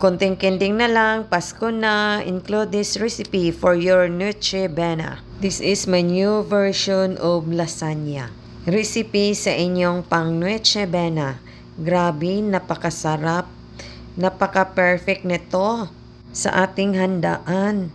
Konting kending na lang, Pasko na, include this recipe for your Noche Buena. This is my new version of lasagna. Recipe sa inyong pang Noche Buena. Grabe, napakasarap. Napaka-perfect nito sa ating handaan.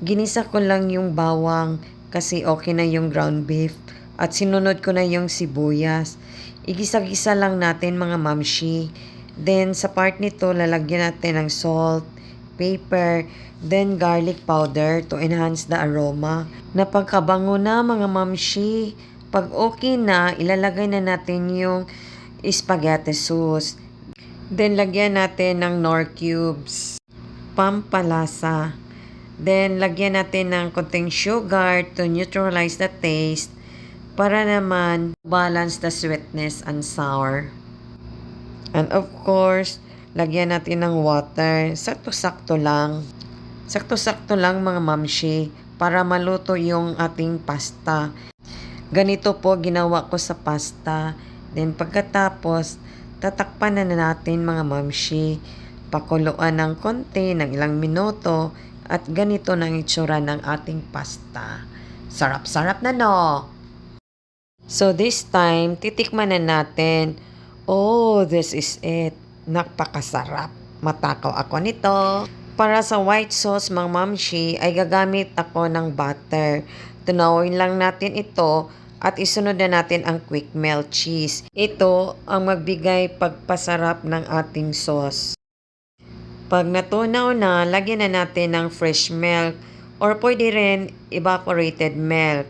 Ginisa ko lang yung bawang kasi okay na yung ground beef at sinunod ko na yung sibuyas. Igisa-gisa lang natin mga mamshi. Then sa part nito lalagyan natin ng salt, pepper, then garlic powder to enhance the aroma. Napagkabango na mga mamshi. Pag okay na, ilalagay na natin yung spaghetti sauce. Then lagyan natin ng Knorr cubes, pampalasa. Then lagyan natin ng konting sugar to neutralize the taste para naman balance the sweetness and sour. And of course, lagyan natin ng water. Sakto-sakto lang. Sakto-sakto lang mga mamshi para maluto yung ating pasta. Ganito po ginawa ko sa pasta. Then pagkatapos, tatakpan na natin mga mamshi. Pakuluan ng konti ng ilang minuto at ganito na ang itsura ng ating pasta. Sarap-sarap na no? So this time, titikman na natin. Oh, this is it. Napakasarap. Matakaw ako nito. Para sa white sauce, mga mamshi, ay gagamit ako ng butter. Tunawin lang natin ito at isunod na natin ang quick melt cheese. Ito ang magbigay pagpasarap ng ating sauce. Pag natunaw na, lagyan na natin ng fresh milk or pwede rin evaporated milk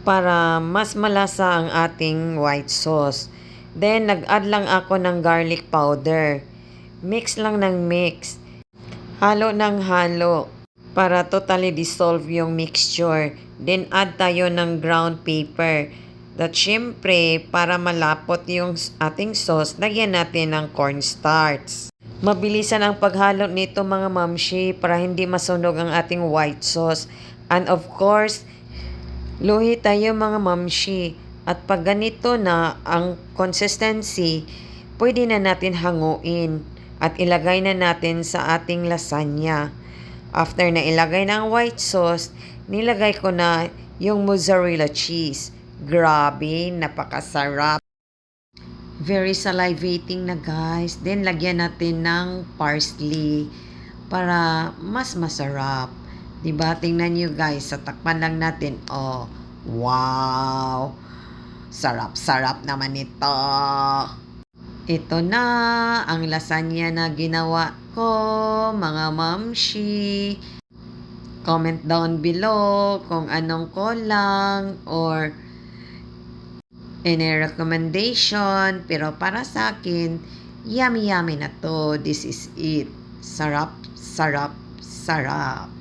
para mas malasa ang ating white sauce. Then, nag-add lang ako ng garlic powder. Mix lang ng mix. Halo ng halo para totally dissolve yung mixture. Then, add tayo ng ground pepper. At syempre, para malapot yung ating sauce, lagyan natin ng cornstarch. Mabilisan ang paghalo nito mga mamshi para hindi masunog ang ating white sauce. And of course, luhi tayo mga mamshi. At pag ganito na ang consistency, pwede na natin hanguin at ilagay na natin sa ating lasagna. After na ilagay ng white sauce, nilagay ko na yung mozzarella cheese. Grabe, napakasarap. Very salivating na guys. Then lagyan natin ng parsley para mas masarap. Diba? Tingnan nyo guys, sa takpan lang natin. Oh, wow! Sarap-sarap naman ito. Ito na ang lasagna na ginawa ko, mga mamshi. Comment down below kung anong kulang or any recommendation. Pero para sa akin, yummy-yummy na to. This is it. Sarap, sarap, sarap.